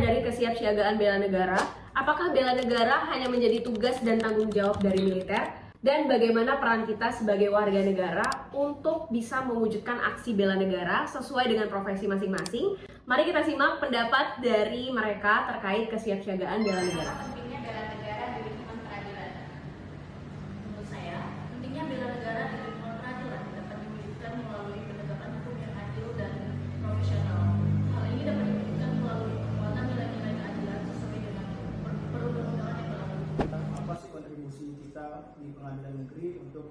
dari kesiapsiagaan bela negara? Apakah bela negara hanya menjadi tugas dan tanggung jawab dari militer? Dan bagaimana peran kita sebagai warga negara untuk bisa mewujudkan aksi bela negara sesuai dengan profesi masing-masing? Mari kita simak pendapat dari mereka terkait kesiapsiagaan bela negara. Pentingnya bela negara di lingkungan peradilan. Menurut saya, pentingnya bela negara di lingkungan peradilan dapat diwujudkan melalui penegakan hukum yang adil dan profesional. Hal ini dapat diwujudkan melalui penguatan nilai-nilai keadilan sesuai dengan perundang-undangan yang berlaku. Apa sih kontribusi kita di pengadilan negeri untuk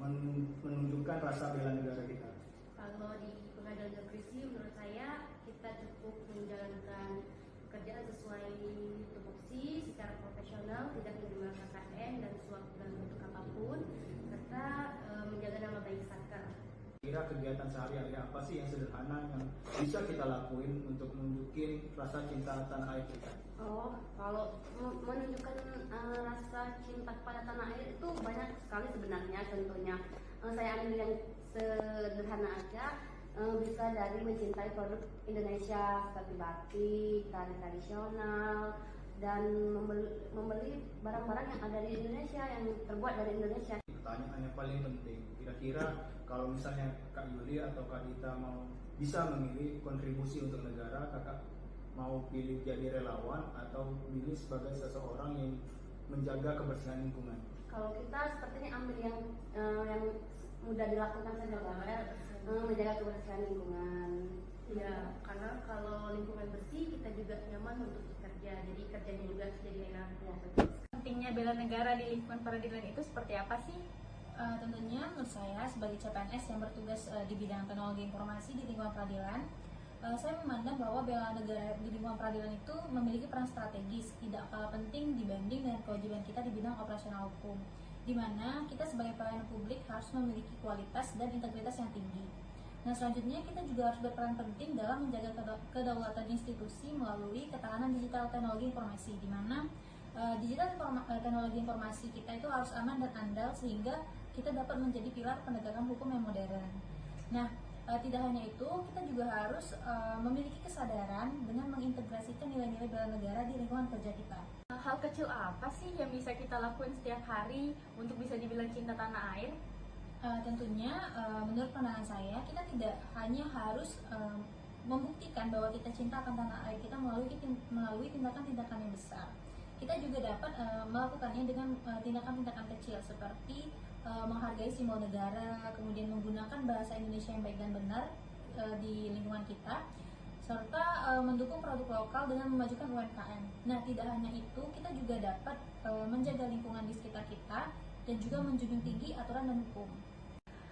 menunjukkan rasa bela negara kita? Kalau di pengadilan negeri sih, menurut saya kita cukup menjalankan pekerjaan sesuai tupoksi secara profesional, tidak menerima KKN dan suap dalam bentuk apapun, serta menjaga nama baik saka. Kira kegiatan sehari-hari apa sih yang sederhana yang bisa kita lakuin untuk menunjukin rasa cinta tanah air kita? Oh, kalau menunjukkan rasa cinta kepada tanah air itu banyak sekali sebenarnya. Contohnya, saya ambil yang sederhana aja, bisa dari mencintai produk Indonesia seperti batik, tari tradisional, dan membeli barang-barang yang ada di Indonesia, yang terbuat dari Indonesia. Pertanyaan yang paling penting, kira-kira kalau misalnya Kak Yuli atau Kak Dita mau bisa memilih kontribusi untuk negara, kakak mau pilih jadi relawan atau pilih sebagai seseorang yang menjaga kebersihan lingkungan? Kalau kita sepertinya ambil yang mudah dilakukan saja, menjaga kebersihan lingkungan. Ya, karena kalau lingkungan bersih kita juga nyaman untuk bekerja, jadi kerjanya juga jadi enak. Ya, betul. Pentingnya bela negara di lingkungan peradilan itu seperti apa sih? Tentunya menurut saya sebagai CPNS yang bertugas di bidang teknologi informasi di lingkungan peradilan, saya memandang bahwa bela negara di lingkungan peradilan itu memiliki peran strategis, tidak kalah penting dibanding dengan kewajiban kita di bidang operasional hukum, di mana kita sebagai pelayan publik harus memiliki kualitas dan integritas yang tinggi. Nah, selanjutnya kita juga harus berperan penting dalam menjaga kedaulatan institusi melalui ketahanan digital teknologi informasi, di mana teknologi informasi kita itu harus aman dan andal sehingga kita dapat menjadi pilar penegakan hukum yang modern. Nah, tidak hanya itu, kita juga harus memiliki kesadaran dengan mengintegrasikan nilai-nilai bela negara di lingkungan kerja kita. Hal kecil apa sih yang bisa kita lakukan setiap hari untuk bisa dibilang cinta tanah air? Tentunya, menurut pandangan saya, kita tidak hanya harus membuktikan bahwa kita cinta akan tanah air kita melalui tindakan-tindakan yang besar. Kita juga dapat melakukannya dengan tindakan-tindakan kecil seperti menghargai simbol negara, kemudian menggunakan bahasa Indonesia yang baik dan benar di lingkungan kita, serta mendukung produk lokal dengan memajukan UMKM. Nah, tidak hanya itu, kita juga dapat menjaga lingkungan di sekitar kita dan juga menjunjung tinggi aturan dan hukum.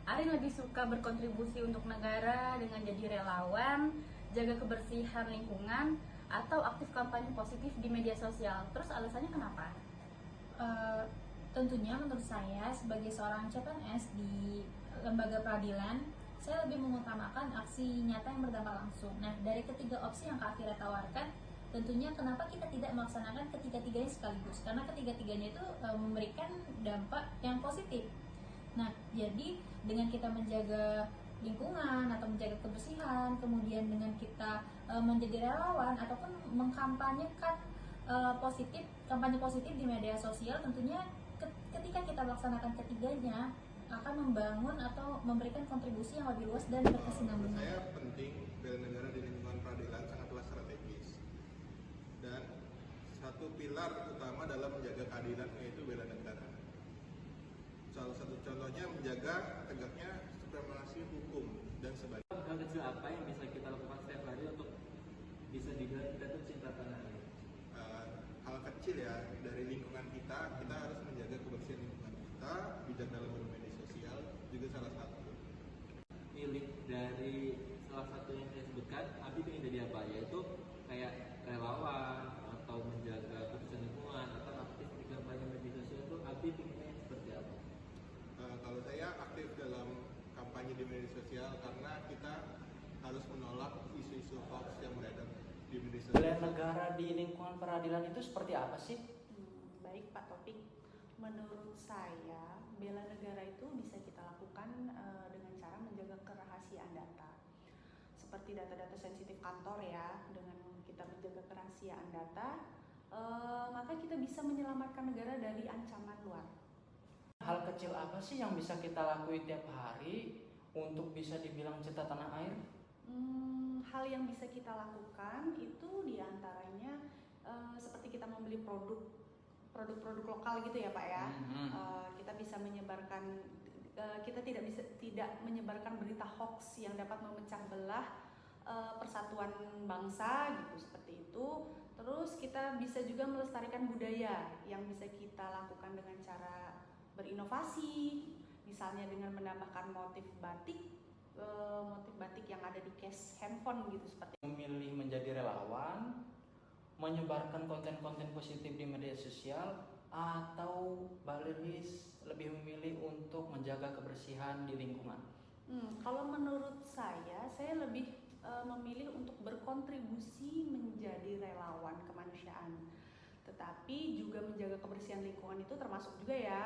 Arin lebih suka berkontribusi untuk negara dengan jadi relawan, jaga kebersihan lingkungan, atau aktif kampanye positif di media sosial. Terus alasannya kenapa? Tentunya menurut saya sebagai seorang CPNS di lembaga peradilan, saya lebih mengutamakan aksi nyata yang berdampak langsung. Nah, dari ketiga opsi yang Kak Fira tawarkan, tentunya kenapa kita tidak melaksanakan ketiga-tiganya sekaligus? Karena ketiga-tiganya itu memberikan dampak yang positif. Nah, jadi dengan kita menjaga lingkungan atau menjaga kebersihan, kemudian dengan kita menjadi relawan ataupun mengkampanyekan kampanye positif di media sosial, tentunya ketika kita melaksanakan ketiganya akan membangun atau memberikan kontribusi yang lebih luas dan berkesinambungan. Menurut saya penting bela negara di lingkungan peradilan sangatlah strategis, dan satu pilar utama dalam menjaga keadilan yaitu bela negara. Salah satu contohnya menjaga tegaknya supremasi hukum dan sebagainya. Hal kecil apa yang bisa kita lakukan setiap hari untuk bisa dibilang kita tuh cinta tanah air? Hal kecil ya, dari lingkungan kita harus menjaga kebersihan lingkungan kita, bijak dalam bermedia sosial juga salah satu. Milik dari salah satu yang saya sebutkan, Abi ingin jadi apa? Yaitu kayak relawan atau menjaga kebersihan lingkungan atau aktif di kampanye media sosial itu Abi inginnya seperti apa? Kalau saya aktif dalam kampanye di media sosial karena kita harus menolak isu-isu hoax yang beredar di media sosial. Bela negara di lingkungan peradilan itu seperti apa sih? Baik Pak Topik, menurut saya bela negara itu bisa kita lakukan dengan cara menjaga kerahasiaan data. Seperti data-data sensitif kantor ya, dengan kita menjaga kerahasiaan data, maka kita bisa menyelamatkan negara dari ancaman luar. Hal kecil apa sih yang bisa kita lakuin tiap hari untuk bisa dibilang cinta tanah air? Hal yang bisa kita lakukan itu diantaranya seperti kita membeli produk-produk lokal gitu ya Pak ya. Kita bisa menyebarkan, kita tidak menyebarkan berita hoax yang dapat memecah belah persatuan bangsa gitu, seperti itu. Terus kita bisa juga melestarikan budaya yang bisa kita lakukan dengan cara berinovasi, misalnya dengan menambahkan motif batik yang ada di case handphone gitu, seperti Memilih menjadi relawan, menyebarkan konten-konten positif di media sosial, atau Balilis lebih memilih untuk menjaga kebersihan di lingkungan? Kalau menurut saya lebih memilih untuk berkontribusi menjadi relawan kemanusiaan. Tetapi juga menjaga kebersihan lingkungan itu termasuk juga ya.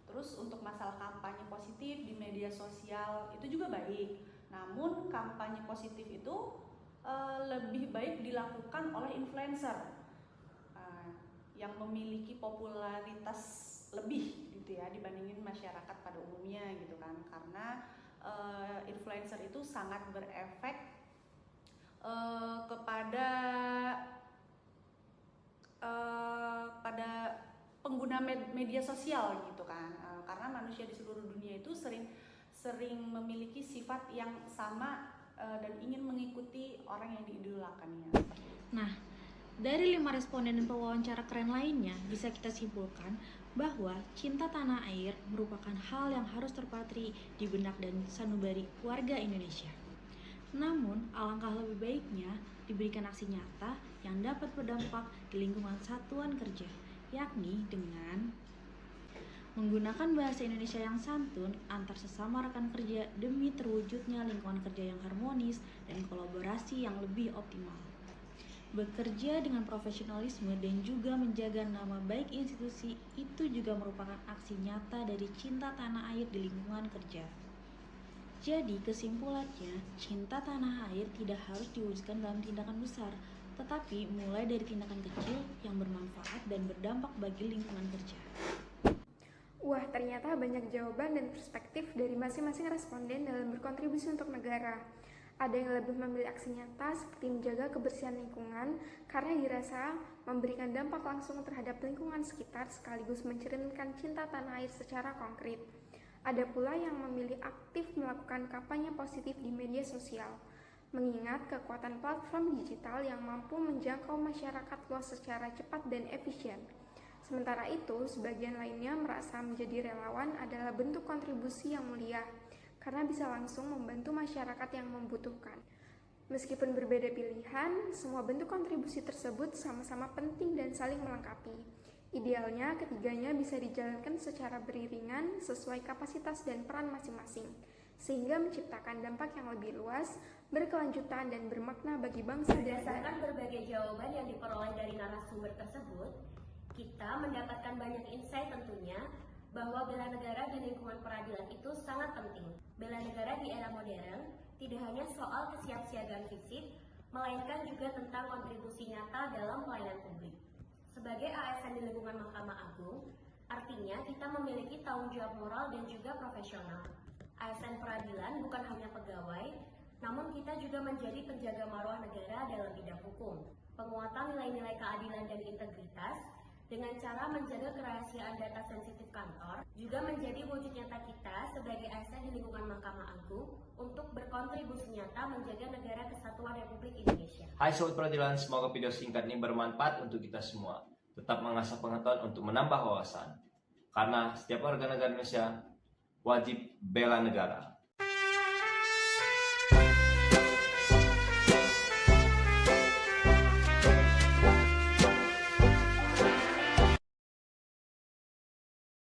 Terus untuk masalah kampanye positif di media sosial itu juga baik. Namun kampanye positif itu lebih baik dilakukan oleh influencer yang memiliki popularitas lebih gitu ya dibandingin masyarakat pada umumnya gitu kan. Karena influencer itu sangat berefek kepada pada pengguna media sosial gitu kan, karena manusia di seluruh dunia itu sering memiliki sifat yang sama dan ingin mengikuti orang yang diidolakannya. Nah, dari 5 responden dan pewawancara keren lainnya bisa kita simpulkan bahwa cinta tanah air merupakan hal yang harus terpatri di benak dan sanubari warga Indonesia. Namun, alangkah lebih baiknya diberikan aksi nyata yang dapat berdampak di lingkungan satuan kerja, yakni dengan menggunakan bahasa Indonesia yang santun antar sesama rekan kerja demi terwujudnya lingkungan kerja yang harmonis dan kolaborasi yang lebih optimal. Bekerja dengan profesionalisme dan juga menjaga nama baik institusi itu juga merupakan aksi nyata dari cinta tanah air di lingkungan kerja. Jadi kesimpulannya, cinta tanah air tidak harus diwujudkan dalam tindakan besar, tetapi mulai dari tindakan kecil yang bermanfaat dan berdampak bagi lingkungan kerja. Wah, ternyata banyak jawaban dan perspektif dari masing-masing responden dalam berkontribusi untuk negara. Ada yang lebih memilih aksi nyata seperti menjaga kebersihan lingkungan karena dirasa memberikan dampak langsung terhadap lingkungan sekitar sekaligus mencerminkan cinta tanah air secara konkret. Ada pula yang memilih aktif melakukan kampanye positif di media sosial, mengingat kekuatan platform digital yang mampu menjangkau masyarakat luas secara cepat dan efisien. Sementara itu, sebagian lainnya merasa menjadi relawan adalah bentuk kontribusi yang mulia, karena bisa langsung membantu masyarakat yang membutuhkan. Meskipun berbeda pilihan, semua bentuk kontribusi tersebut sama-sama penting dan saling melengkapi. Idealnya, ketiganya bisa dijalankan secara beriringan sesuai kapasitas dan peran masing-masing, sehingga menciptakan dampak yang lebih luas, berkelanjutan, dan bermakna bagi bangsa dan negara. Berdasarkan berbagai jawaban yang diperoleh dari narasumber tersebut, kita mendapatkan banyak insight tentunya bahwa bela negara dan lingkungan peradilan itu sangat penting. Bela negara di era modern tidak hanya soal kesiapsiagaan fisik, melainkan juga tentang kontribusi nyata dalam pelayanan publik. Sebagai ASN di lingkungan Mahkamah Agung, artinya kita memiliki tanggung jawab moral dan juga profesional. ASN peradilan bukan hanya pegawai, namun kita juga menjadi penjaga marwah negara dalam bidang hukum. Penguatan nilai-nilai keadilan dan integritas dengan cara menjaga kerahasiaan data sensitif kantor juga menjadi wujud nyata kita sebagai ASN di lingkungan Mahkamah Agung untuk berkontribusi nyata menjaga negara kesatuan Republik Indonesia. Hai Sobat Peradilan, semoga video singkat ini bermanfaat untuk kita semua. Tetap mengasah pengetahuan untuk menambah wawasan. Karena setiap warga negara Indonesia wajib bela negara.